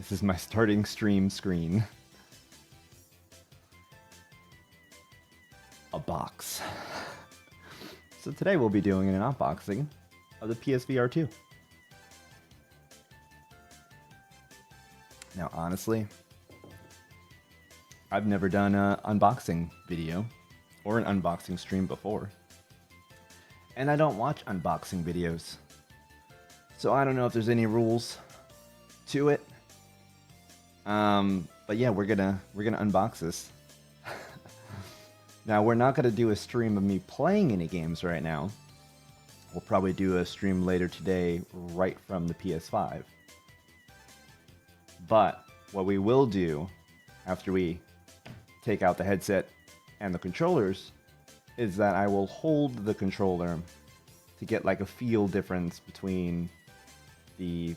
This is my starting stream screen. A box. So today we'll be doing an unboxing of the PSVR2. Now, honestly, I've never done an unboxing video or an unboxing stream before. And I don't watch unboxing videos. So I don't know if there's any rules to it. But yeah, we're gonna unbox this. Now, we're not gonna do a stream of me playing any games right now. We'll probably do a stream later today right from the PS5. But what we will do after we take out the headset and the controllers is that I will hold the controller to get like a feel difference between the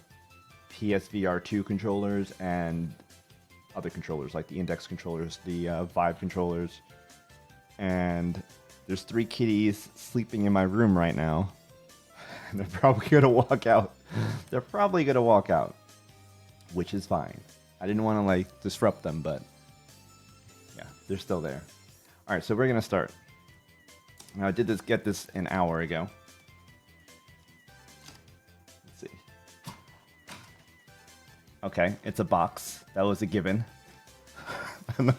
PSVR2 controllers and other controllers, like the index controllers, the Vive controllers. And there's 3 kitties sleeping in my room right now. And they're probably gonna walk out. They're probably gonna walk out, which is fine. I didn't want to like disrupt them, but yeah, they're still there. All right, so we're gonna start. Now I did get this an hour ago. Let's see. Okay, it's a box. That was a given.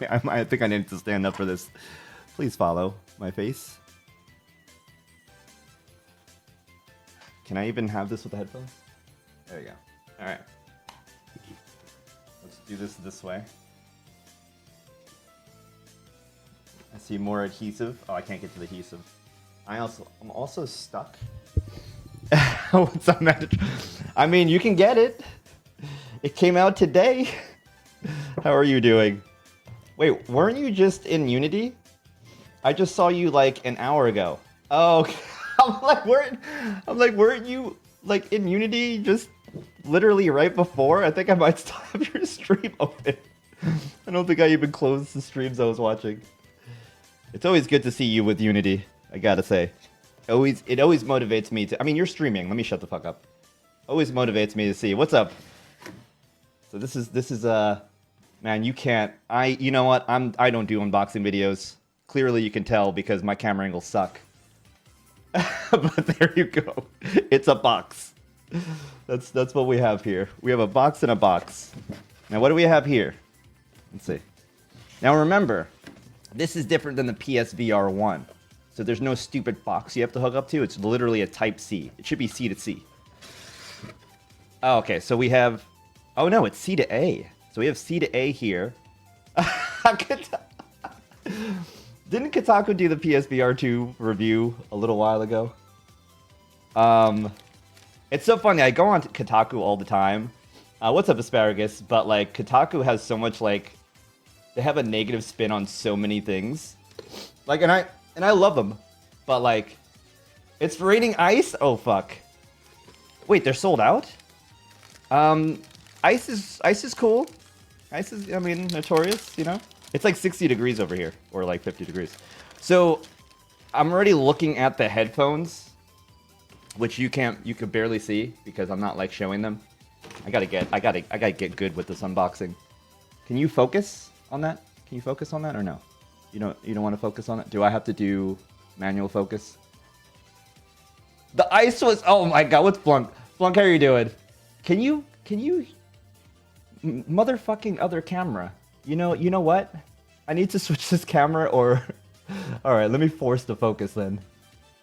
I think I need to stand up for this. Please follow my face. Can I even have this with the headphones? There we go. All right. Let's do this way. I see more adhesive. Oh, I can't get to the adhesive. I'm also stuck. What's up, man? I mean, you can get it. It came out today. How are you doing? Wait, weren't you just in Unity? I just saw you like an hour ago. Oh, okay. I'm like, weren't you like in Unity just literally right before? I think I might still have your stream open. I don't think I even closed the streams I was watching. It's always good to see you with Unity, I gotta say. It always motivates me to. I mean, you're streaming. Let me shut the fuck up. Always motivates me to see what's up. So this is man, you can't. You know what? I don't do unboxing videos. Clearly, you can tell because my camera angles suck. But there you go. It's a box. That's what we have here. We have a box and a box. Now, what do we have here? Let's see. Now, remember, this is different than the PSVR1. So there's no stupid box you have to hook up to. It's literally a Type-C. It should be C to C. Oh, okay, so we have... Oh, no, it's C to A. So we have C to A here. Didn't Kotaku do the PSVR2 review a little while ago? It's so funny. I go on to Kotaku all the time. What's up, Asparagus? But, like, Kotaku has so much, like... They have a negative spin on so many things. Like, and I love them. But, like... It's raining ice? Oh, fuck. Wait, they're sold out? Ice is cool. Ice is, I mean, notorious, you know? It's like 60 degrees over here, or like 50 degrees. So, I'm already looking at the headphones, which you could barely see because I'm not like showing them. I gotta get good with this unboxing. Can you focus on that? Can you focus on that or no? You don't want to focus on it? Do I have to do manual focus? The ice was, oh my god, what's Flunk? Flunk, how are you doing? Can you motherfucking other camera? You know what? I need to switch this camera or... Alright, let me force the focus then.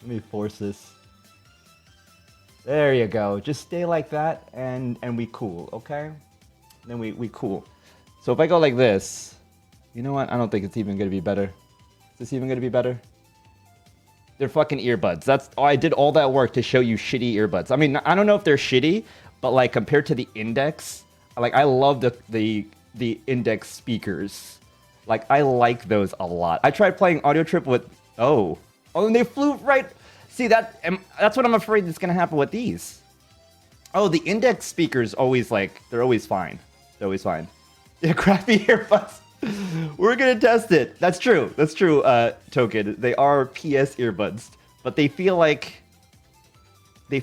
Let me force this. There you go. Just stay like that and we cool, okay? Then we cool. So if I go like this... You know what? I don't think it's even going to be better. Is this even going to be better? They're fucking earbuds. I did all that work to show you shitty earbuds. I mean, I don't know if they're shitty, but like compared to the Index... Like, I love the Index speakers. Like, I like those a lot. I tried playing Audio Trip with... Oh, and they flew right... See, that's what I'm afraid is going to happen with these. Oh, the Index speakers always, like... They're always fine. They're always fine. Yeah, crappy earbuds. We're going to test it. That's true. That's true, Token. They are PS earbuds. But they feel like... They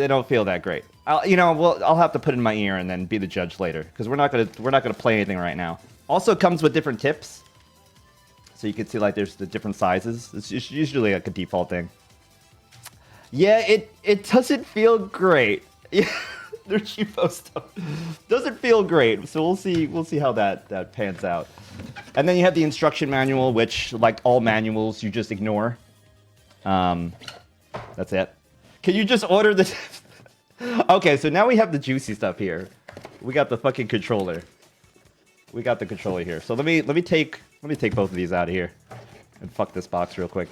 don't feel that great. I'll have to put it in my ear and then be the judge later, because we're not gonna play anything right now. Also comes with different tips, so you can see like there's the different sizes. It's usually like a default thing. Yeah, it doesn't feel great. Yeah, they're cheapo stuff. Doesn't feel great. So we'll see how that pans out. And then you have the instruction manual, which, like all manuals, you just ignore. That's it. Can you just order the... Okay, so now we have the juicy stuff here. We got the fucking controller. We got the controller here. So let me take both of these out of here and fuck this box real quick.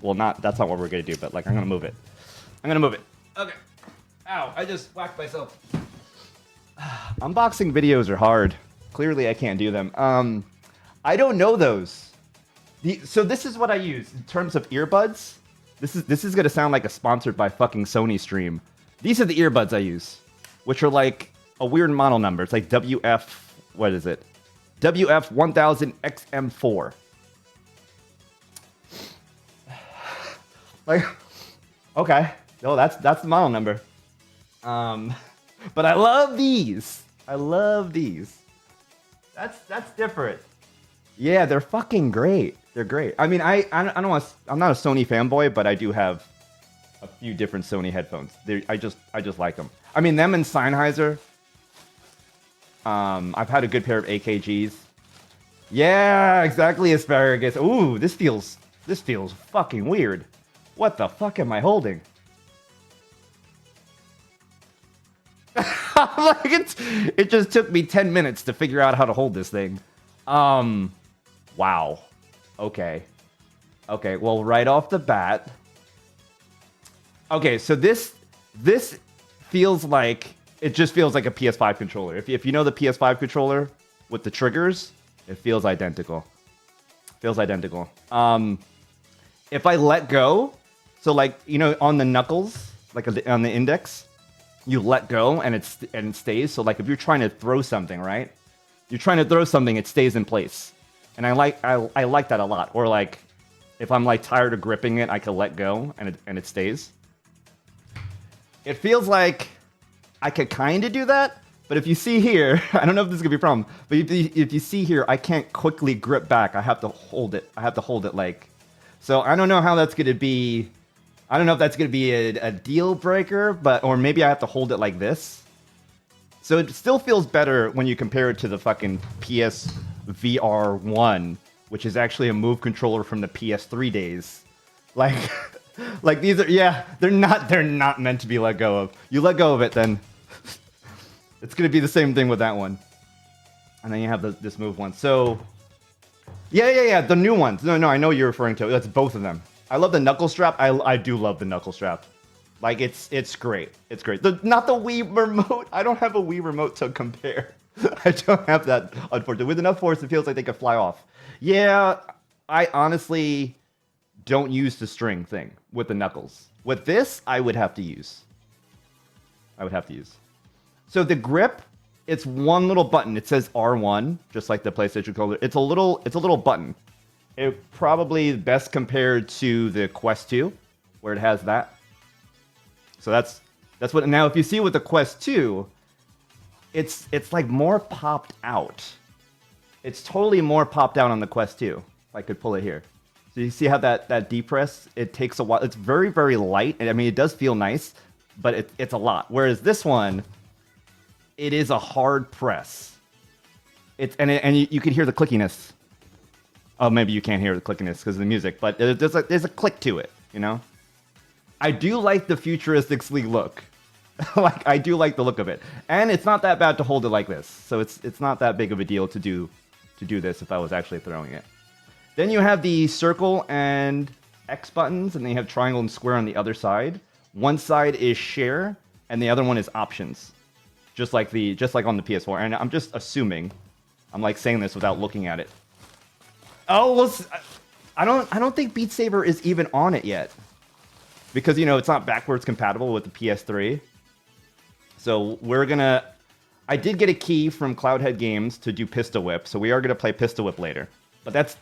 Well, that's not what we're gonna do, but like I'm gonna move it. Okay. Ow, I just whacked myself. Unboxing videos are hard. Clearly I can't do them. I don't know those. So this is what I use in terms of earbuds. This is gonna sound like a sponsored by fucking Sony stream. These are the earbuds I use, which are like a weird model number. It's like WF, what is it? WF 1000XM4. Like, okay, no, that's the model number. But I love these. I love these. That's different. Yeah, they're fucking great. They're great. I mean, I'm not a Sony fanboy, but I do have a few different Sony headphones. I just like them. I mean, them and Sennheiser. I've had a good pair of AKGs. Yeah, exactly, asparagus. Ooh, this feels fucking weird. What the fuck am I holding? Like it just took me 10 minutes to figure out how to hold this thing. Wow. Okay. Okay, well, right off the bat. Okay, so this feels like, it just feels like a PS5 controller. If you know the PS5 controller with the triggers, it feels identical. Feels identical. If I let go, so like, you know, on the knuckles, like on the index, you let go and it stays. So like if you're trying to throw something, right? You're trying to throw something, it stays in place. And I like that a lot. Or like if I'm like tired of gripping it, I can let go and it stays. It feels like I could kind of do that, but if you see here, I don't know if this is gonna be a problem, but if you see here, I can't quickly grip back. I have to hold it. I have to hold it like, so I don't know how that's gonna be. I don't know if that's gonna be a deal breaker, or maybe I have to hold it like this. So it still feels better when you compare it to the fucking PSVR1, which is actually a move controller from the PS3 days. Like, like these are, yeah, they're not meant to be let go of. You let go of it, then it's gonna be the same thing with that one. And then you have this move one. So, yeah, the new ones. No, I know you're referring to. That's both of them. I love the knuckle strap. I do love the knuckle strap. Like it's great. It's great. Not the Wii remote. I don't have a Wii remote to compare. I don't have that, unfortunately. With enough force, it feels like they could fly off. Yeah, I honestly don't use the string thing with the knuckles. With this, I would have to use. So the grip, it's one little button. It says R1, just like the PlayStation controller. It's a little button. It probably best compared to the Quest 2, where it has that. So that's what. Now, if you see with the Quest 2, it's like more popped out. It's totally more popped out on the Quest 2. If I could pull it here. So you see how that depress, it takes a while. It's very, very light. And I mean, it does feel nice, but it's a lot. Whereas this one, it is a hard press. And you can hear the clickiness. Oh, maybe you can't hear the clickiness because of the music, but there's a click to it, you know? I do like the futuristic sleek look. Like, I do like the look of it. And it's not that bad to hold it like this. So it's not that big of a deal to do this if I was actually throwing it. Then you have the circle and X buttons, and then you have triangle and square on the other side. One side is share, and the other one is options. Just like on the PS4. And I'm just assuming, I'm like saying this without looking at it. Oh, well, I don't think Beat Saber is even on it yet. Because, you know, it's not backwards compatible with the PS3. So I did get a key from Cloudhead Games to do Pistol Whip, so we are going to play Pistol Whip later. But that's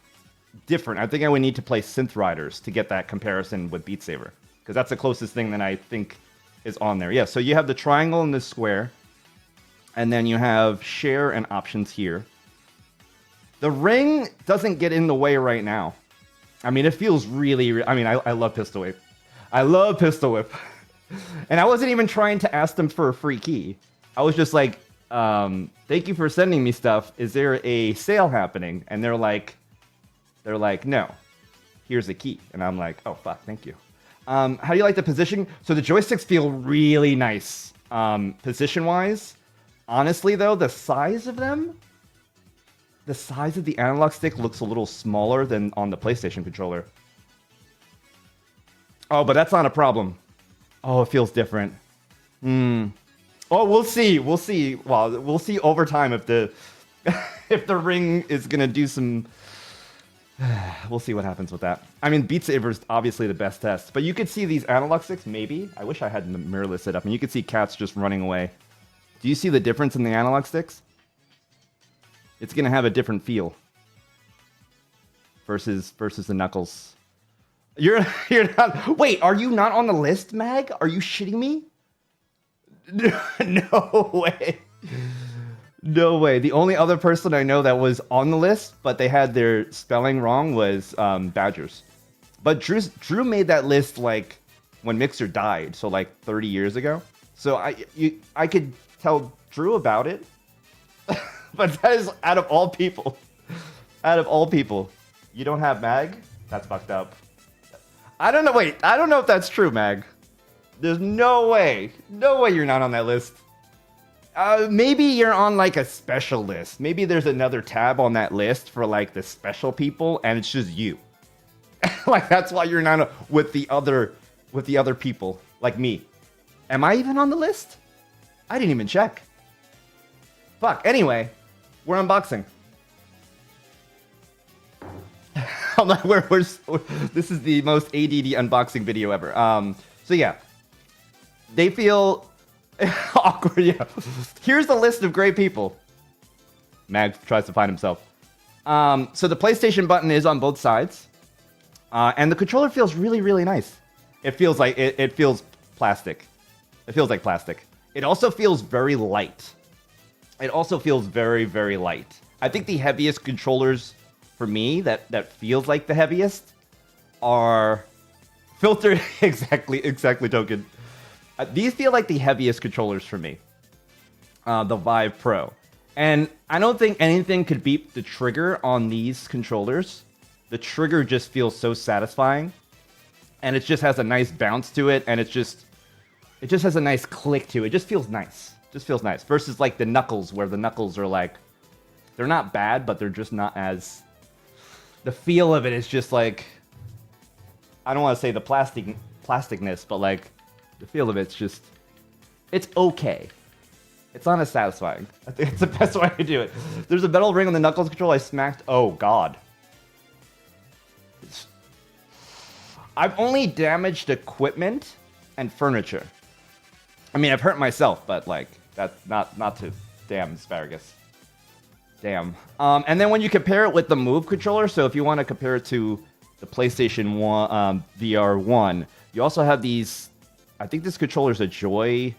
different. I think I would need to play Synth Riders to get that comparison with Beat Saber. Because that's the closest thing that I think is on there. Yeah, so you have the triangle and the square, and then you have share and options here. The ring doesn't get in the way right now. I mean, it feels really... I mean, I love Pistol Whip. I love Pistol Whip. And I wasn't even trying to ask them for a free key. I was just like, thank you for sending me stuff. Is there a sale happening? And they're like, no. Here's a key. And I'm like, oh, fuck, thank you. How do you like the position? So the joysticks feel really nice position-wise. Honestly, though, the size of them... The size of the analog stick looks a little smaller than on the PlayStation controller. Oh, but that's not a problem. Oh, it feels different. Oh, we'll see. We'll see. Well, we'll see over time if the if the ring is gonna do some. We'll see what happens with that. I mean, Beat Saber is obviously the best test, but you could see these analog sticks. Maybe I wish I had the mirrorless set up, and you could see cats just running away. Do you see the difference in the analog sticks? It's gonna have a different feel versus the Knuckles. You're not. Wait, are you not on the list, Mag? Are you shitting me? No way. No way. The only other person I know that was on the list, but they had their spelling wrong, was Badgers. But Drew made that list like when Mixer died, so like 30 years ago. So I could tell Drew about it. But that is out of all people. Out of all people. You don't have Mag? That's fucked up. I don't know. Wait, I don't know if that's true, Mag. There's no way. No way you're not on that list. Maybe you're on like a special list. Maybe there's another tab on that list for like the special people, and it's just you. Like that's why you're not with the other people, like me. Am I even on the list? I didn't even check. Fuck. Anyway, we're unboxing. I'm like, this is the most ADD unboxing video ever. So yeah, they feel awkward. Yeah. Here's the list of great people. Mag tries to find himself. So the PlayStation button is on both sides, and the controller feels really, really nice. It feels like it feels plastic. It feels like plastic. It also feels very light. It also feels very, very light. I think the heaviest controllers for me that feels like the heaviest are filtered. exactly token. These feel like the heaviest controllers for me. The Vive Pro. And I don't think anything could beat the trigger on these controllers. The trigger just feels so satisfying. And it just has a nice bounce to it, and it just has a nice click to it. It just feels nice. Just feels nice. Versus like the Knuckles, where the Knuckles are like, they're not bad, but they're just not as... The feel of it is just like... I don't want to say the plasticness, but like, the feel of it's just... It's okay. It's not as satisfying. I think it's the best way to do it. There's a metal ring on the Knuckles control I smacked. Oh, God. I've only damaged equipment and furniture. I mean, I've hurt myself, but like, that's not to damn asparagus. Damn. And then when you compare it with the Move controller, so if you want to compare it to the PlayStation 1, VR1, you also have these, I think this controller's a Joy,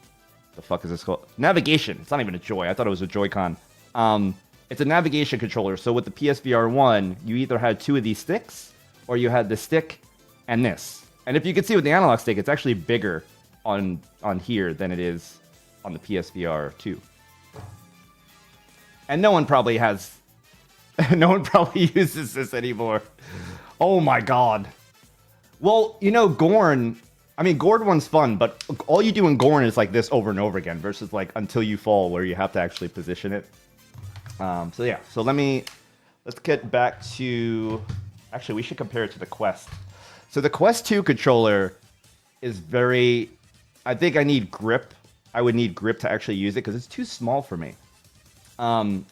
the fuck is this called? Navigation. It's not even a Joy. I thought it was a Joy-Con. It's a navigation controller. So with the PSVR1, you either had two of these sticks, or you had the stick and this. And if you can see with the analog stick, it's actually bigger on here than it is on the PSVR2. And no one probably uses this anymore. Oh my God. Well, you know, Gorn, I mean, Gorn one's fun, but all you do in Gorn is like this over and over again versus like Until You Fall, where you have to actually position it. So yeah, so let's get back to, actually we should compare it to the Quest. So the Quest 2 controller is very, I think I need grip. I would need grip to actually use it because it's too small for me.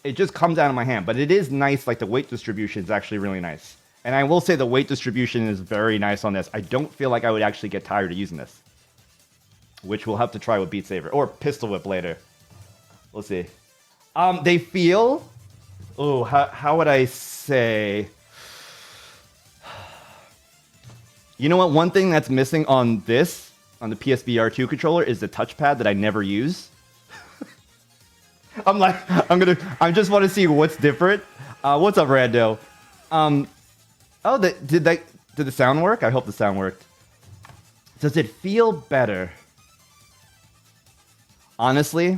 It just comes out of my hand, but it is nice. Like the weight distribution is actually really nice. And I will say the weight distribution is very nice on this. I don't feel like I would actually get tired of using this, which we'll have to try with Beat Saber or Pistol Whip later. We'll see. They feel, oh, how would I say? You know what? One thing that's missing on this on the PSVR2 controller is the touchpad that I never use. I'm like, I just want to see what's different. What's up, Rando? Oh, did the sound work? I hope the sound worked. Does it feel better? Honestly,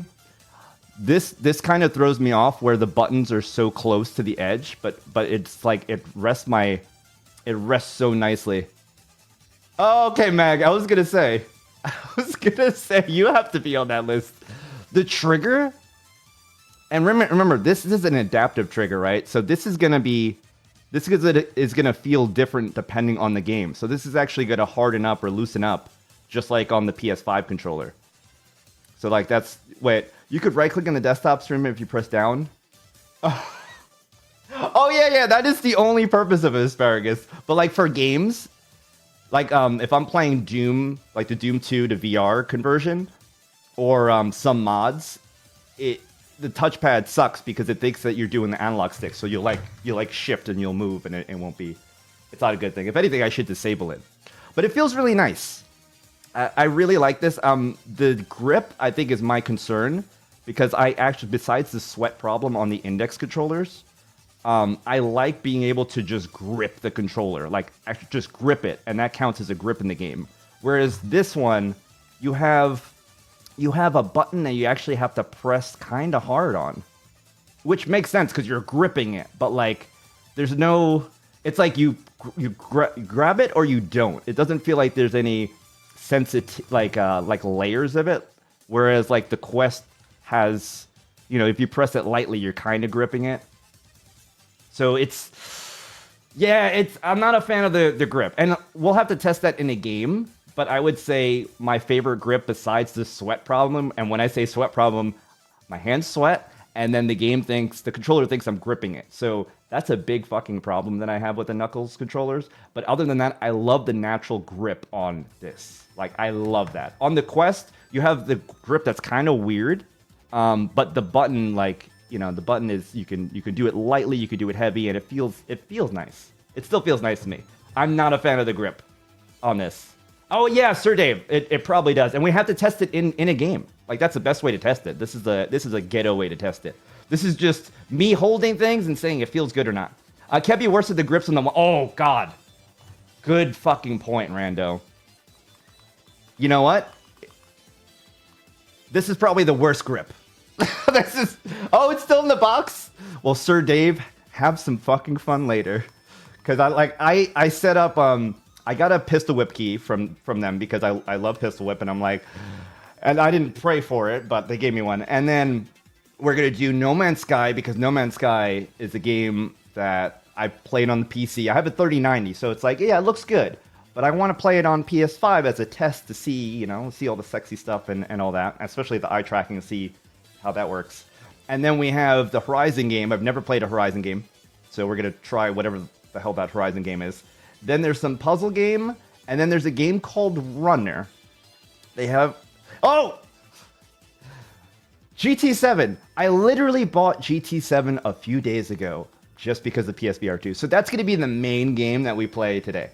this kind of throws me off where the buttons are so close to the edge, but it's like it rests so nicely. Oh, okay, Mag. I was gonna say you have to be on that list. The trigger, and remember, this is an adaptive trigger, right? So this is gonna feel different depending on the game. So this is actually gonna harden up or loosen up, just like on the PS5 controller. So like you could right click on the desktop stream if you press down. Oh yeah, that is the only purpose of Asparagus. But like for games, like if I'm playing Doom, like the Doom 2 to VR conversion, or some mods, the touchpad sucks because it thinks that you're doing the analog stick. So you'll shift and you'll move, and it won't be. It's not a good thing. If anything, I should disable it. But it feels really nice. I really like this. The grip, I think, is my concern because I actually, besides the sweat problem on the index controllers, I like being able to just grip the controller, like actually just grip it, and that counts as a grip in the game. Whereas this one, you have a button that you actually have to press kind of hard on, which makes sense because you're gripping it. But like, there's no. It's like you grab it or you don't. It doesn't feel like there's any sensitive like layers of it. Whereas like the Quest has, if you press it lightly, you're kind of gripping it. So I'm not a fan of the grip. And we'll have to test that in a game, but I would say my favorite grip besides the sweat problem, and when I say sweat problem, my hands sweat, and then the controller thinks I'm gripping it. So that's a big fucking problem that I have with the Knuckles controllers. But other than that, I love the natural grip on this. Like, I love that. On the Quest, you have the grip that's kind of weird, but the button, the button is you can do it lightly, you can do it heavy, and it feels nice. It still feels nice to me. I'm not a fan of the grip on this. Oh yeah, Sir Dave, it probably does, and we have to test it in a game. Like that's the best way to test it. This is a ghetto way to test it. This is just me holding things and saying it feels good or not. Can't be worse than the grips on the. Oh god, good fucking point, Rando. You know what? This is probably the worst grip. It's still in the box? Well, Sir Dave, have some fucking fun later. Because I set up, I got a pistol whip key from them because I love pistol whip, and I'm like, and I didn't pray for it, but they gave me one. And then we're going to do No Man's Sky because No Man's Sky is a game that I played on the PC. I have a 3090, so it's like, yeah, it looks good. But I want to play it on PS5 as a test to see, see all the sexy stuff and all that, especially the eye tracking to see how that works. And then we have the Horizon game. I've never played a Horizon game, so we're going to try whatever the hell that Horizon game is. Then there's some puzzle game, and then there's a game called Runner. They have... Oh! GT7. I literally bought GT7 a few days ago just because of PSVR2. So that's going to be the main game that we play today.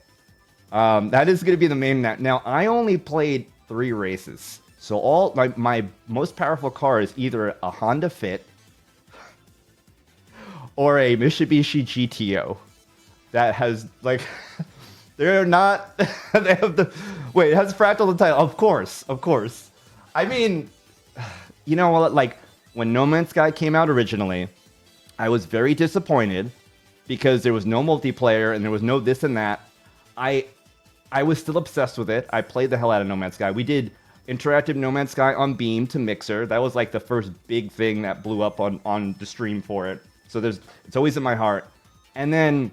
That is going to be the main... Now, I only played 3 races. So all my most powerful car is either a Honda Fit or a Mitsubishi GTO that has they're not they have the it has fractal in the title. Of course. I mean, you know what? Like when No Man's Sky came out originally, I was very disappointed because there was no multiplayer and there was no this and that. I was still obsessed with it. I played the hell out of No Man's Sky. We did interactive No Man's Sky on Beam to Mixer. That was like the first big thing that blew up on the stream for it. So it's always in my heart. And then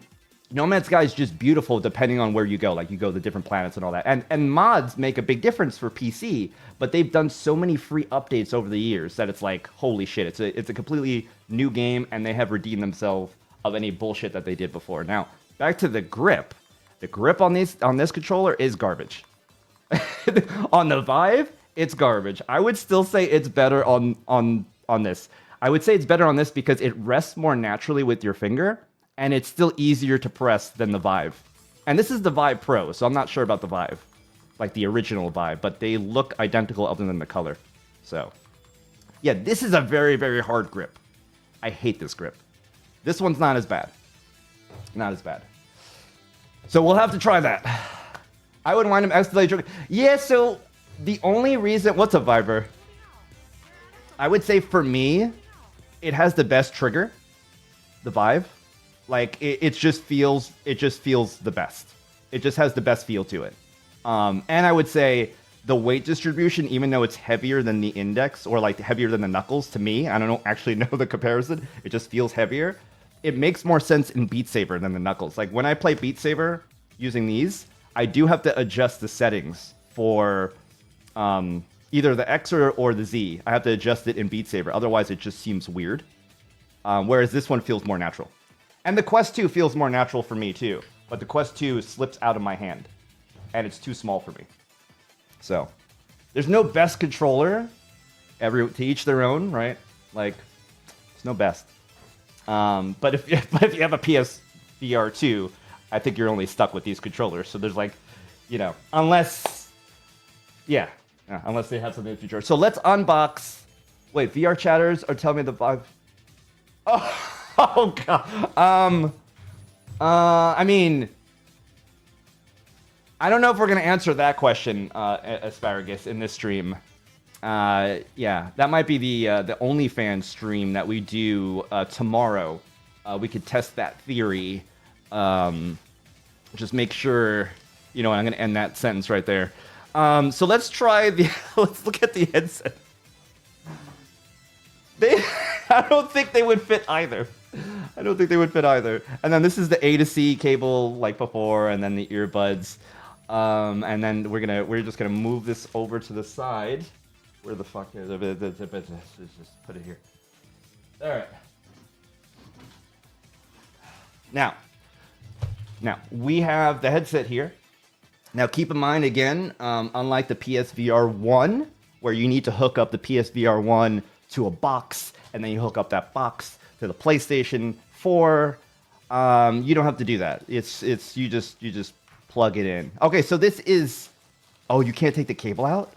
No Man's Sky is just beautiful depending on where you go. Like you go to different planets and all that. And mods make a big difference for PC, but they've done so many free updates over the years that it's like, holy shit, it's a completely new game, and they have redeemed themselves of any bullshit that they did before. Now, back to the grip. The grip on this controller is garbage. On the Vive, it's garbage. I would still say it's better on this. I would say it's better on this because it rests more naturally with your finger, and it's still easier to press than the Vive. And this is the Vive Pro, so I'm not sure about the Vive. like the original Vive, but they look identical other than the color. So, yeah, this is a very, very hard grip. I hate this grip. This one's not as bad. Not as bad. So we'll have to try that. I would wind up accidentally trigger. Yeah, so the only reason... What's a Viber? I would say for me, it has the best trigger. The Vive. Like, it just feels the best. It just has the best feel to it. And I would say the weight distribution, even though it's heavier than the Index or like heavier than the Knuckles, to me, I don't actually know the comparison. It just feels heavier. It makes more sense in Beat Saber than the Knuckles. Like when I play Beat Saber using these, I do have to adjust the settings for either the X or the Z. I have to adjust it in Beat Saber. Otherwise, it just seems weird. Whereas this one feels more natural. And the Quest 2 feels more natural for me too. But the Quest 2 slips out of my hand. And it's too small for me. So, there's no best controller. To each their own, right? Like, there's no best. But if you have a PSVR2, I think you're only stuck with these controllers. So there's like, unless they have something in the future. So let's unbox. Wait, VR chatters are telling me the Vive. Oh god. I mean, I don't know if we're gonna answer that question, Asparagus, in this stream. Yeah, that might be the OnlyFans stream that we do tomorrow. We could test that theory. Just make sure, I'm gonna end that sentence right there. So let's try let's look at the headset. I don't think they would fit either. And then this is the A to C cable like before, and then the earbuds. And then we're just gonna move this over to the side. Where the fuck is it? Just put it here. All right. Now we have the headset here. Now keep in mind again, unlike the PSVR1, where you need to hook up the PSVR1 to a box, and then you hook up that box to the PlayStation 4. You don't have to do that. It's you just plug it in. Okay, so this is. Oh, you can't take the cable out?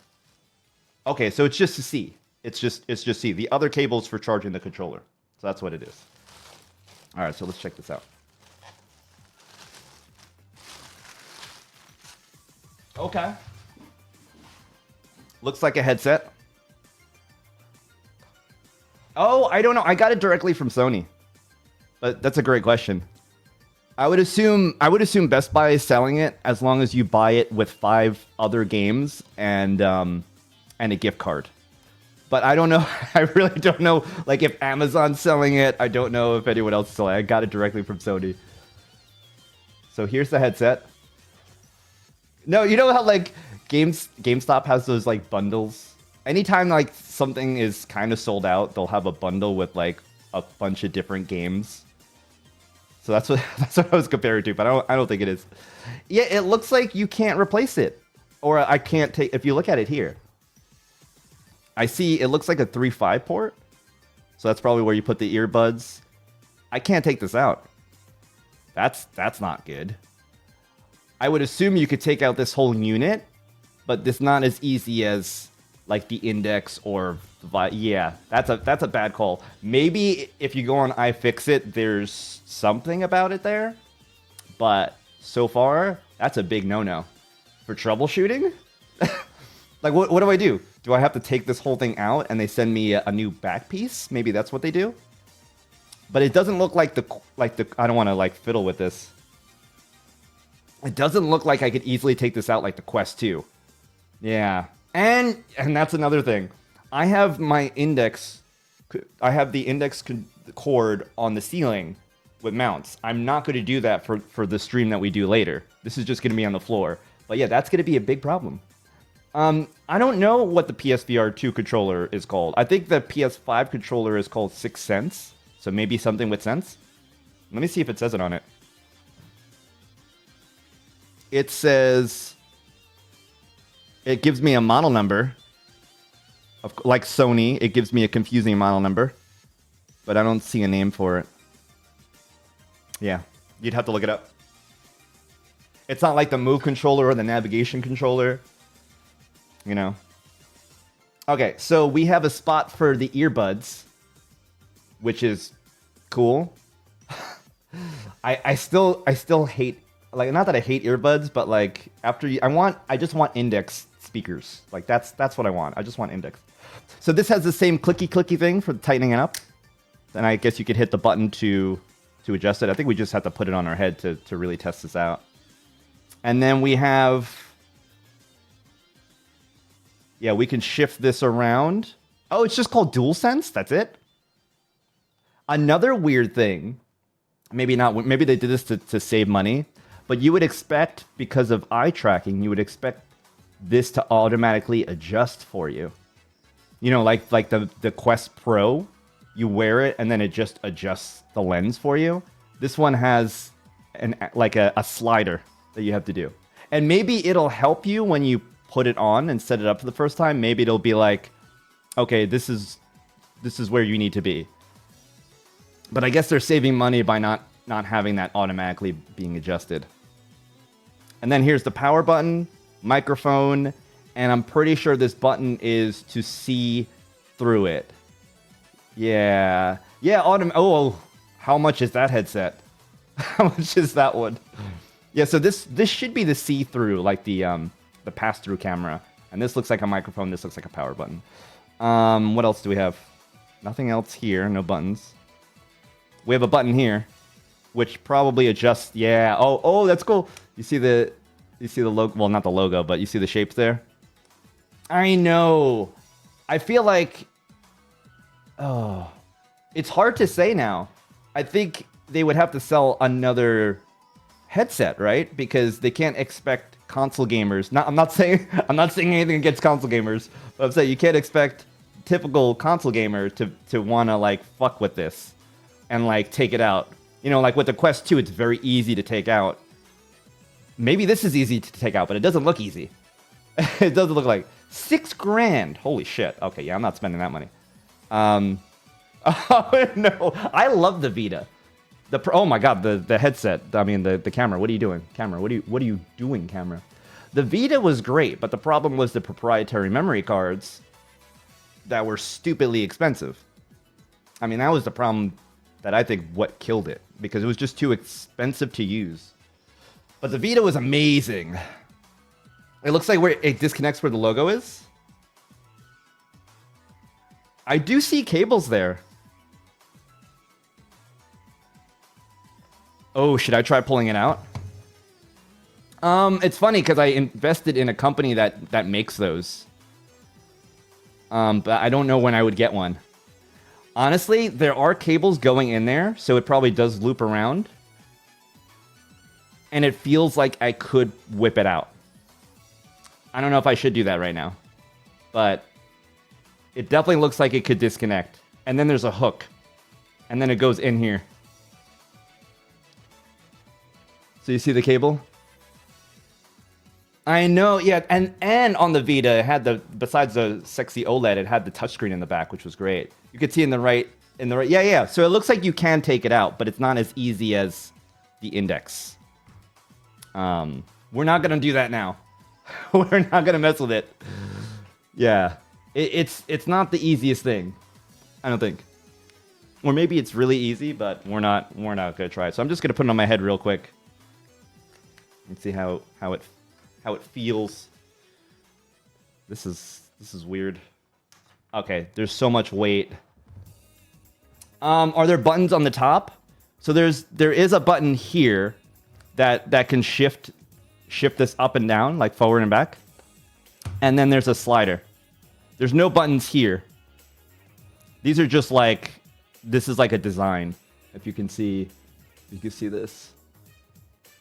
Okay, so it's just to C. It's just C. The other cable's for charging the controller. So that's what it is. All right, so let's check this out. Okay. Looks like a headset. Oh, I don't know. I got it directly from Sony. But that's a great question. I would assume Best Buy is selling it as long as you buy it with 5 other games and a gift card. But I don't know. I really don't know. Like if Amazon's selling it, I don't know if anyone else is selling it. I got it directly from Sony. So here's the headset. No, you know how like GameStop has those like bundles? Anytime like something is kind of sold out, they'll have a bundle with like a bunch of different games. So that's what I was comparing to, but I don't think it is. Yeah, it looks like you can't replace it. Or I can't take, if you look at it here. I see it looks like a 3.5 port. So that's probably where you put the earbuds. I can't take this out. That's not good. I would assume you could take out this whole unit, but it's not as easy as like the Index or yeah, that's a bad call. Maybe if you go on iFixit, there's something about it there, but so far that's a big no-no for troubleshooting. Like what do I do? Do I have to take this whole thing out and they send me a new back piece? Maybe that's what they do. But it doesn't look like the I don't want to like fiddle with this. It doesn't look like I could easily take this out like the Quest 2. Yeah. And that's another thing. I have the Index cord on the ceiling with mounts. I'm not going to do that for the stream that we do later. This is just going to be on the floor. But yeah, that's going to be a big problem. I don't know what the PSVR2 controller is called. I think the PS5 controller is called 6 Sense. So maybe something with sense. Let me see if it says it on it. It says... It gives me a model number. Like Sony, it gives me a confusing model number. But I don't see a name for it. Yeah, you'd have to look it up. It's not like the move controller or the navigation controller. You know. Okay, so we have a spot for the earbuds, which is cool. I still hate, like, not that I hate earbuds, but like I just want index speakers. Like that's what I want. I just want index. So this has the same clicky thing for tightening it up. And I guess you could hit the button to adjust it. I think we just have to put it on our head to really test this out. And then we have, yeah, we can shift this around. Oh, it's just called DualSense? That's it? Another weird thing, maybe not, maybe they did this to save money, but you would expect, because of eye tracking, you would expect this to automatically adjust for you. You know, like the Quest Pro, you wear it and then it just adjusts the lens for you. This one has a slider that you have to do. And maybe it'll help you when you put it on and set it up for the first time. Maybe it'll be like, okay, this is where you need to be. But I guess they're saving money by not having that automatically being adjusted. And then here's the power button, microphone, and I'm pretty sure this button is to see through it. Yeah. Yeah, oh, how much is that headset? How much is that one? Yeah, so this should be the see-through, like the pass-through camera. And this looks like a microphone, this looks like a power button. What else do we have? Nothing else here, no buttons. We have a button here, which probably adjusts, yeah. Oh, that's cool. You see the logo, well, not the logo, but you see the shapes there? I know. I feel like, oh, it's hard to say now. I think they would have to sell another headset, right? Because they can't expect console gamers. I'm not saying anything against console gamers, but I'm saying you can't expect typical console gamer to want to like fuck with this and like take it out. You know, like with the Quest 2, it's very easy to take out. Maybe this is easy to take out, but it doesn't look easy. It doesn't look like $6,000. Holy shit. Okay, yeah, I'm not spending that money. Oh no, I love the Vita. Oh my god, the headset. I mean the camera. What are you doing, camera? What are you doing, camera? The Vita was great, but the problem was the proprietary memory cards that were stupidly expensive. I mean, that was the problem that I think what killed it, because it was just too expensive to use. But the Vita was amazing. It looks like where it disconnects where the logo is. I do see cables there. Oh, should I try pulling it out? It's funny because I invested in a company that makes those. But I don't know when I would get one. Honestly, there are cables going in there, so it probably does loop around. And it feels like I could whip it out. I don't know if I should do that right now. But it definitely looks like it could disconnect. And then there's a hook. And then it goes in here. So you see the cable? I know, yeah, and on the Vita, it had besides the sexy OLED, it had the touchscreen in the back, which was great. You could see in the right, yeah. So it looks like you can take it out, but it's not as easy as the Index. We're not gonna do that now. We're not gonna mess with it. Yeah, it's not the easiest thing, I don't think. Or maybe it's really easy, but we're not gonna try it. So I'm just gonna put it on my head real quick and see how it feels. This is weird. Okay, there's so much weight. Are there buttons on the top? So there is a button here that can shift this up and down, like forward and back. And then there's a slider. There's no buttons here. These are just like, this is like a design. If you can see this.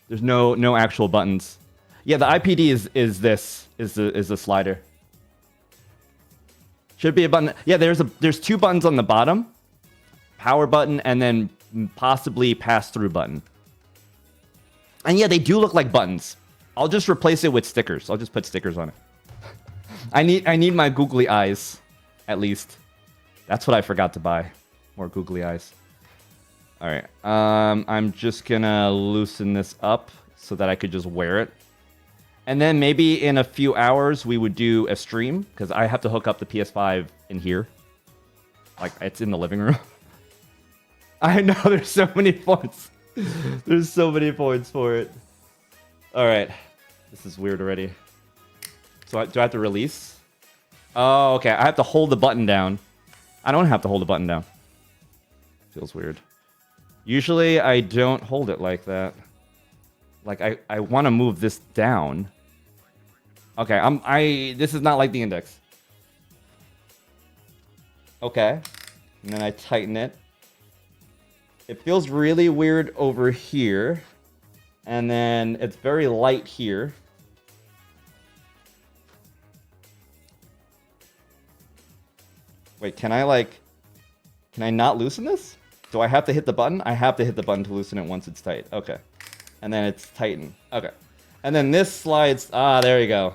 There's no actual buttons. Yeah, the IPD is the slider. Should be a button. Yeah, there's two buttons on the bottom. Power button and then possibly pass-through button. And yeah, they do look like buttons. I'll just replace it with stickers. I'll just put stickers on it. I need my googly eyes, at least. That's what I forgot to buy. More googly eyes. All right. I'm just gonna loosen this up so that I could just wear it. And then maybe in a few hours we would do a stream, because I have to hook up the PS5 in here. Like, it's in the living room. I know, there's so many points. There's so many points for it. Alright. This is weird already. So do I have to release? Oh, okay. I have to hold the button down. I don't have to hold the button down. Feels weird. Usually I don't hold it like that. Like, I want to move this down. Okay, this is not like the index. Okay. And then I tighten it. It feels really weird over here. And then it's very light here. Wait, can I not loosen this? Do I have to hit the button? I have to hit the button to loosen it once it's tight. Okay. And then it's tightened. Okay. And then this slides. Ah, there you go.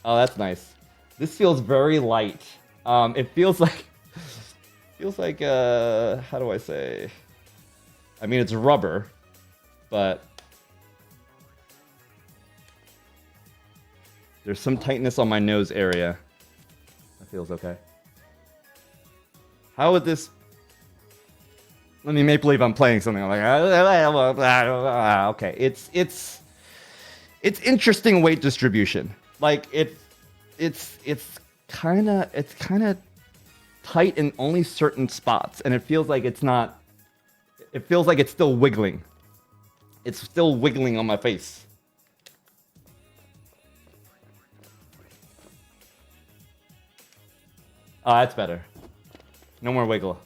Oh, that's nice. This feels very light. It feels like... how do I say? I mean, it's rubber, but there's some tightness on my nose area. That feels okay. How would this... Let me make believe I'm playing something. I'm like, okay, it's interesting weight distribution. Like it's kind of tight in only certain spots, and it feels like it's not. It feels like it's still wiggling. It's still wiggling on my face. Oh, that's better. No more wiggle.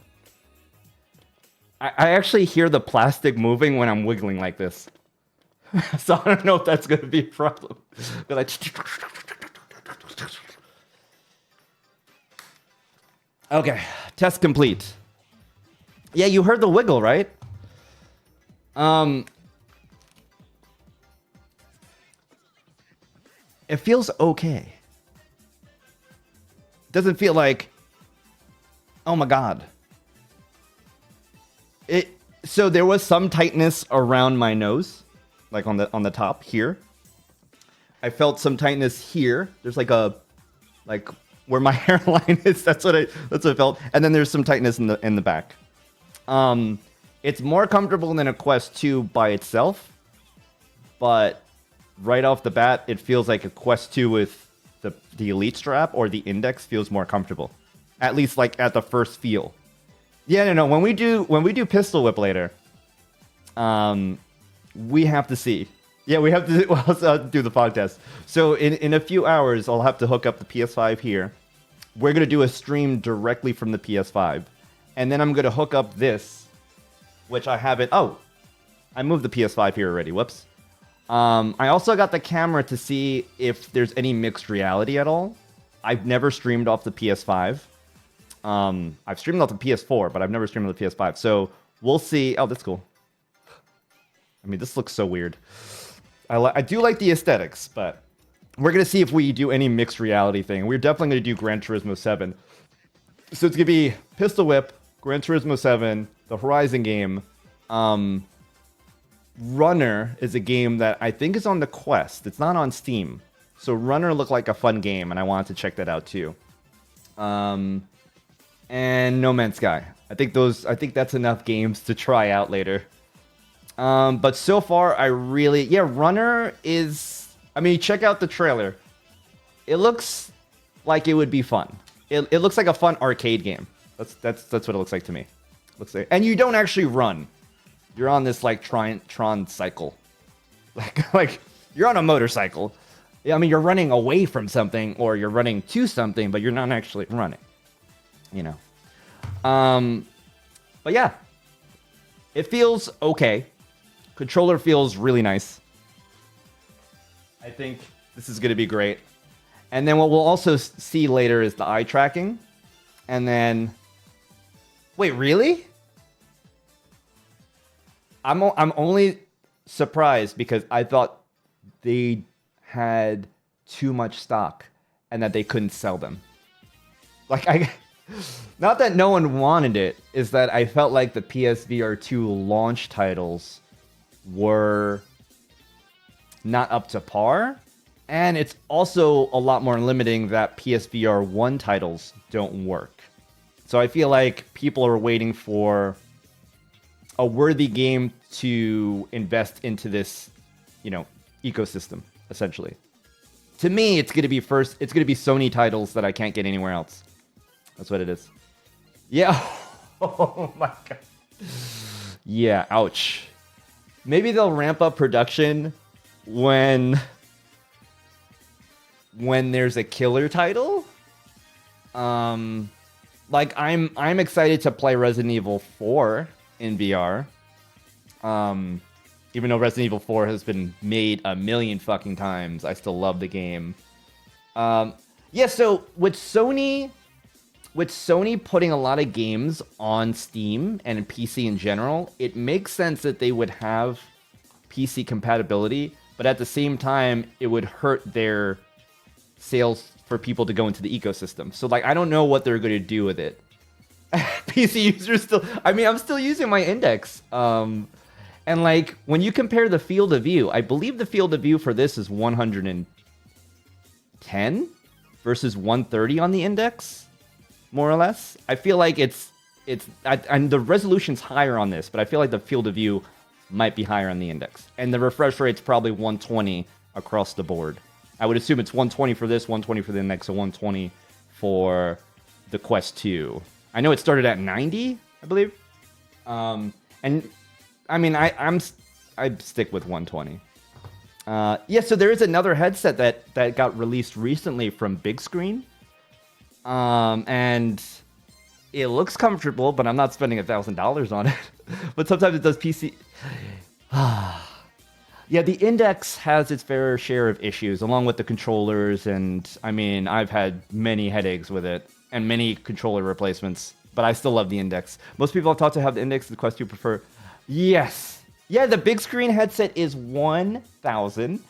I actually hear the plastic moving when I'm wiggling like this. So I don't know if that's going to be a problem. Okay, test complete. Yeah, you heard the wiggle, right? It feels okay. Doesn't feel like, oh my god. So there was some tightness around my nose, like on the top here. I felt some tightness here. There's like where my hairline is. That's what I felt. And then there's some tightness in the back. It's more comfortable than a Quest 2 by itself, but right off the bat, it feels like a Quest 2 with the Elite strap or the Index feels more comfortable. At least like at the first feel. Yeah, no. When we do Pistol Whip later, we have to see. Yeah, we have to do the podcast. So in a few hours, I'll have to hook up the PS5 here. We're gonna do a stream directly from the PS5, and then I'm gonna hook up this, which I have it. Oh, I moved the PS5 here already. Whoops. I also got the camera to see if there's any mixed reality at all. I've never streamed off the PS5. I've streamed off the PS4, but I've never streamed on the PS5. So we'll see. Oh, that's cool. I mean, this looks so weird. I do like the aesthetics, but we're going to see if we do any mixed reality thing. We're definitely going to do Gran Turismo 7. So it's going to be Pistol Whip, Gran Turismo 7, the Horizon game. Runner is a game that I think is on the Quest. It's not on Steam. So Runner looked like a fun game, and I wanted to check that out too. And No Man's Sky. I think that's enough games to try out later. But so far, Runner is... I mean, check out the trailer. It looks like it would be fun. It looks like a fun arcade game. That's what it looks like to me. Looks like, and you don't actually run. You're on this like Tron cycle. Like you're on a motorcycle. I mean, you're running away from something or you're running to something, but you're not actually running. You know. But yeah. It feels okay. Controller feels really nice. I think this is going to be great. And then what we'll also see later is the eye tracking. And then... Wait, really? I'm only surprised because I thought they had too much stock and that they couldn't sell them. Like, not that no one wanted it, is that I felt like the PSVR2 launch titles were not up to par. And it's also a lot more limiting that PSVR1 titles don't work. So I feel like people are waiting for a worthy game to invest into this, ecosystem, essentially. To me, it's going to be Sony titles that I can't get anywhere else. That's what it is. Yeah. Oh my god. Yeah, ouch. Maybe they'll ramp up production when there's a killer title. Like I'm excited to play Resident Evil 4 in VR. Even though Resident Evil 4 has been made a million fucking times, I still love the game. Yeah, so with Sony putting a lot of games on Steam and in PC in general, it makes sense that they would have PC compatibility, but at the same time, it would hurt their sales for people to go into the ecosystem. So, like, I don't know what they're going to do with it. PC users still... I mean, I'm still using my Index. And, like, when you compare the field of view, I believe the field of view for this is 110 versus 130 on the Index, more or less. I feel like and the resolution's higher on this, but I feel like the field of view might be higher on the Index. And the refresh rate's probably 120 across the board. I would assume it's 120 for this, 120 for the Index, so 120 for the Quest 2. I know it started at 90, I believe. And I mean, I stick with 120. Yeah, so there is another headset that got released recently from Big Screen. And it looks comfortable, but I'm not spending $1,000 on it. But sometimes it does PC. Yeah, the Index has its fair share of issues, along with the controllers, and I mean, I've had many headaches with it, and many controller replacements, but I still love the Index. Most people I've talked to have the Index, the Quest 2 prefer. Yes! Yeah, the Big Screen headset is $1,000.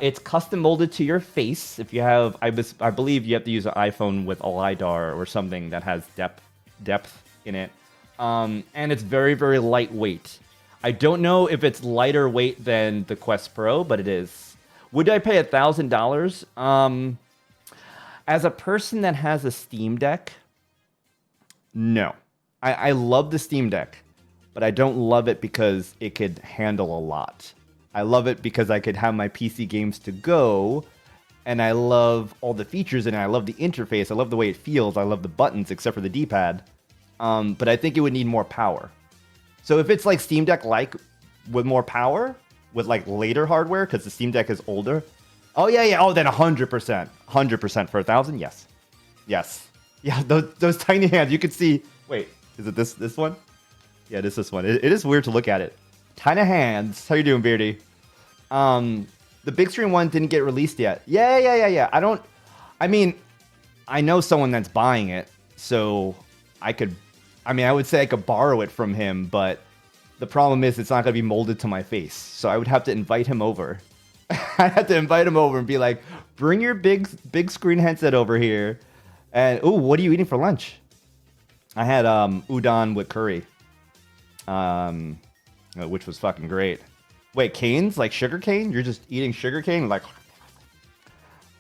It's custom molded to your face. If you have, I believe you have to use an iPhone with a LiDAR or something that has depth in it. And it's very, very lightweight. I don't know if it's lighter weight than the Quest Pro, but it is. Would I pay $1,000? As a person that has a Steam Deck, no. I love the Steam Deck, but I don't love it because it could handle a lot. I love it because I could have my PC games to go, and I love all the features, and I love the interface. I love the way it feels. I love the buttons, except for the D-pad. But I think it would need more power. So if it's like Steam Deck-like with more power, with like later hardware, because the Steam Deck is older. Oh, yeah. Oh, then 100%. 100% for $1,000? Yes. Yes. Yeah, those tiny hands, you can see. Wait, is it this one? Yeah, it is this one. It is weird to look at it. Tiny hands. How you doing, Beardy? The Big Screen one didn't get released yet. Yeah. I mean, I know someone that's buying it, so I would say I could borrow it from him, but the problem is it's not going to be molded to my face. So I would have to invite him over. I had to invite him over and be like, bring your big screen headset over here. And, ooh, what are you eating for lunch? I had udon with curry, which was fucking great. Wait, canes? Like sugar cane? You're just eating sugar cane? Like,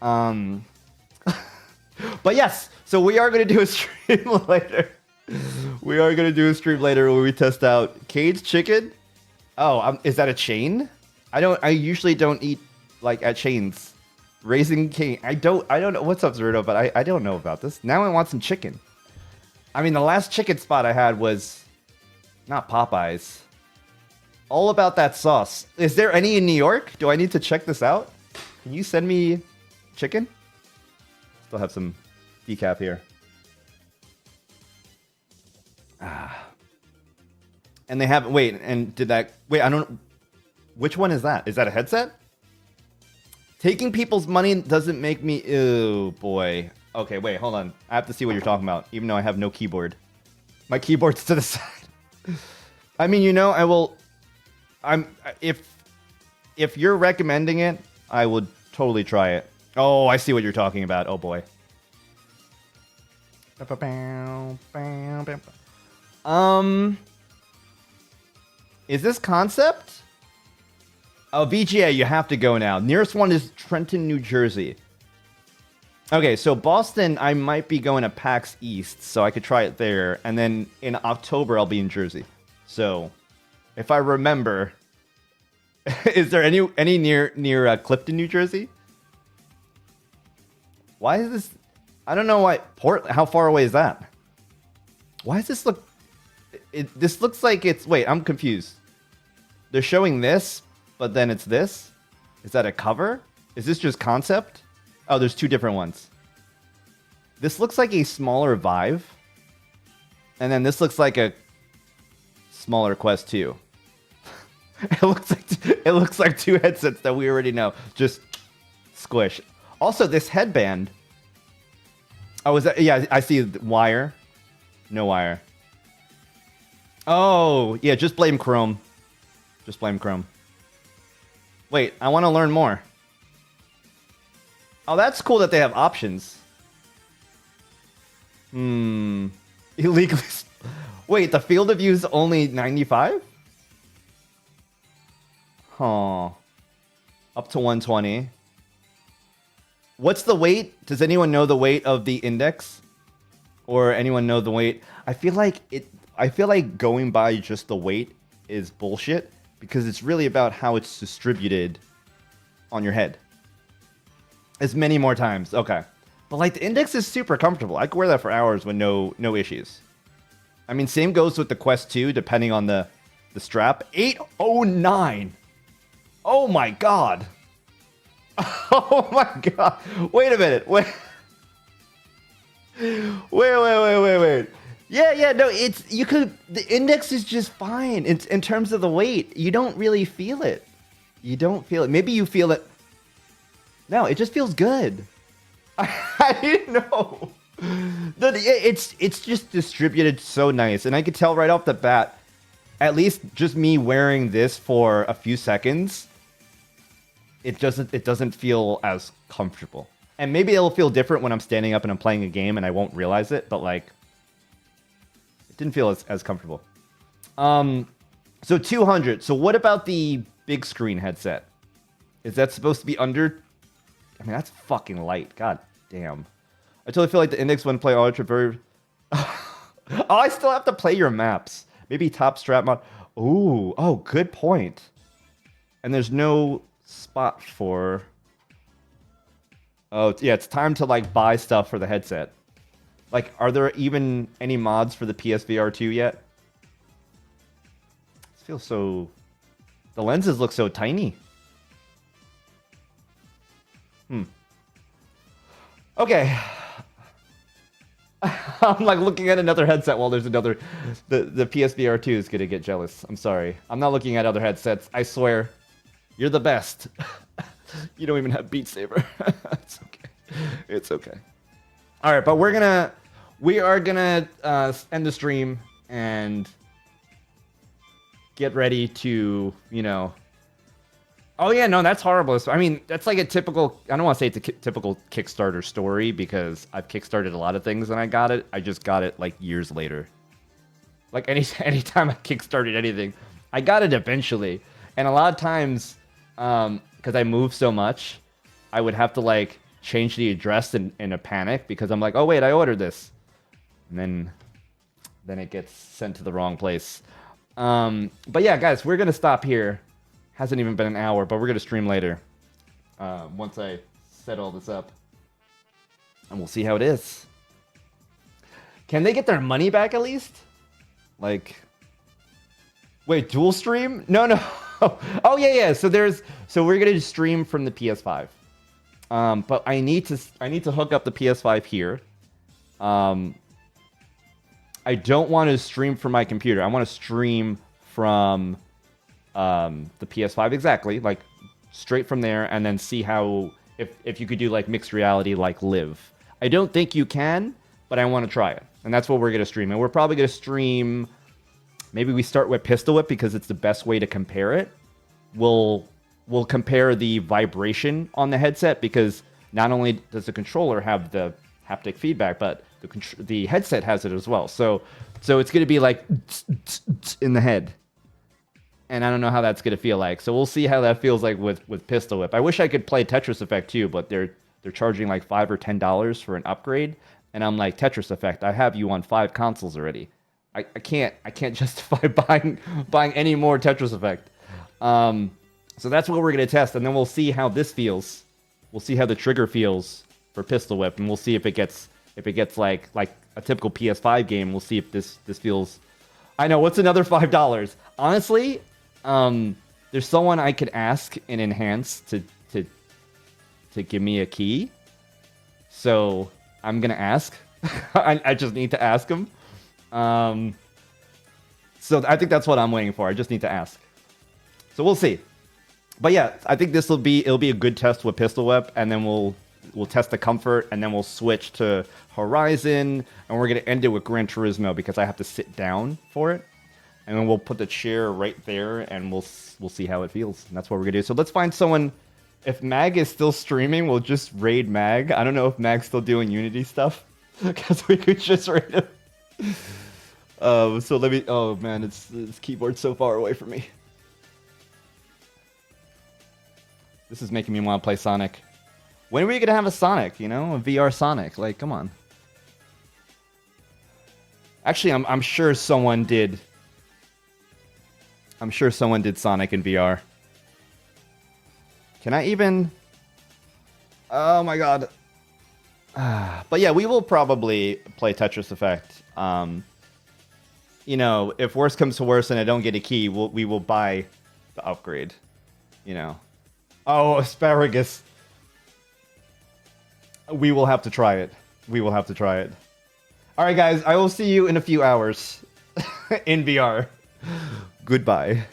but yes, so we are going to do a stream later. We are going to do a stream later where we test out Cade's Chicken. Oh, is that a chain? I usually don't eat like at chains. Raising Cane. I don't know. What's up, Zerto? But I don't know about this. Now I want some chicken. I mean, the last chicken spot I had was not Popeyes. All about that sauce. Is there any in New York? Do I need to check this out? Can you send me chicken? Still have some decaf here. And they haven't. Wait, and did that? Wait, I don't. Which one is that? Is that a headset? Taking people's money doesn't make me. Ew, boy. Okay, wait, hold on. I have to see what you're talking about, even though I have no keyboard. My keyboard's to the side. I mean, I will. If you're recommending it, I would totally try it. Oh, I see what you're talking about. Oh boy. Is this Concept? Oh, VGA, you have to go now. Nearest one is Trenton, New Jersey. Okay, so Boston, I might be going to PAX East, so I could try it there. And then in October, I'll be in Jersey. So, if I remember, is there any near Clifton, New Jersey? Why is this? I don't know why. How far away is that? Why does this look? This looks like it's. Wait, I'm confused. They're showing this, but then it's this. Is that a cover? Is this just concept? Oh, there's two different ones. This looks like a smaller Vive. And then this looks like a smaller Quest 2. it looks like two headsets that we already know. Just squish. Also, this headband. Oh, is that? Yeah, I see wire. No wire. Oh, yeah, just blame Chrome. Just blame Chrome. Wait, I want to learn more. Oh, that's cool that they have options. Illegally. Wait, the field of view is only 95? Huh. Up to 120. What's the weight? Does anyone know the weight of the index? Or anyone know the weight? I feel like going by just the weight is bullshit because it's really about how it's distributed on your head. As many more times. Okay. But like the index is super comfortable. I could wear that for hours with no issues. I mean, same goes with the Quest 2, depending on the strap. 809. Oh my god. Oh my god. Wait a minute. Wait. Wait. Yeah, no, the index is just fine. It's in terms of the weight. You don't really feel it. You don't feel it. Maybe you feel it. No, it just feels good. I didn't know. It's just distributed so nice. And I could tell right off the bat, at least just me wearing this for a few seconds, it doesn't feel as comfortable. And maybe it'll feel different when I'm standing up and I'm playing a game and I won't realize it, but like it didn't feel as comfortable. So 200. So what about the big screen headset? Is that supposed to be under? I mean, that's fucking light. God damn. I totally feel like the index when play Ultra very... Oh, I still have to play your maps. Maybe top strap mod. Ooh, oh, good point. And there's no spot for... Oh, yeah, it's time to, like, buy stuff for the headset. Like, are there even any mods for the PSVR2 yet? This feels so... The lenses look so tiny. Okay. I'm like looking at another headset while there's another... The PSVR2 is going to get jealous. I'm sorry. I'm not looking at other headsets. I swear. You're the best. You don't even have Beat Saber. It's okay. It's okay. All right, but we are gonna end the stream and get ready to, you know... Oh yeah, no, that's horrible. I mean, that's like a typical... I don't want to say it's a typical Kickstarter story because I've Kickstarted a lot of things and I got it. I just got it like years later. Like anytime I Kickstarted anything, I got it eventually. And a lot of times, because I move so much, I would have to like change the address in a panic because I'm like, oh wait, I ordered this. And then it gets sent to the wrong place. But yeah, guys, we're going to stop here. Hasn't even been an hour, but we're going to stream later. Once I set all this up. And we'll see how it is. Can they get their money back at least? Like... Wait, dual stream? No. Oh, yeah. So we're going to stream from the PS5. But I need to hook up the PS5 here. I don't want to stream from my computer. I want to stream from... the PS5 exactly, like straight from there, and then see how if you could do like mixed reality like Live. I don't think you can, but I want to try it, and that's what we're gonna stream. And we're probably gonna stream. Maybe we start with Pistol Whip because it's the best way to compare it. We'll compare the vibration on the headset because not only does the controller have the haptic feedback, but the headset has it as well. So it's gonna be like in the head. and I don't know how that's gonna feel like. So we'll see how that feels like with Pistol Whip. I wish I could play Tetris Effect too, but they're charging like $5 or $10 for an upgrade, and I'm like, Tetris Effect, I have you on 5 consoles already. I can't justify buying any more Tetris Effect. So that's what we're gonna test, and then we'll see how this feels. We'll see how the trigger feels for Pistol Whip, and we'll see if it gets like a typical PS5 game. We'll see if this feels. I know, what's another $5? Honestly, there's someone I could ask in Enhance to give me a key. So I'm gonna ask. I just need to ask him. So I think that's what I'm waiting for. I just need to ask. So we'll see. But yeah, I think it'll be a good test with Pistol Whip, and then we'll test the comfort, and then we'll switch to Horizon, and we're gonna end it with Gran Turismo because I have to sit down for it. And then we'll put the chair right there, and we'll see how it feels. And that's what we're gonna do. So let's find someone. If Mag is still streaming, we'll just raid Mag. I don't know if Mag's still doing Unity stuff, because we could just raid him. So let me. Oh man, this keyboard's so far away from me. This is making me want to play Sonic. When are we gonna have a Sonic? You know, a VR Sonic? Like, come on. Actually, I'm sure someone did. I'm sure someone did Sonic in VR. Can I even? Oh my god. But yeah, we will probably play Tetris Effect. You know, if worse comes to worse and I don't get a key, we will buy the upgrade. You know. Oh, asparagus. We will have to try it. We will have to try it. Alright guys, I will see you in a few hours in VR. Goodbye.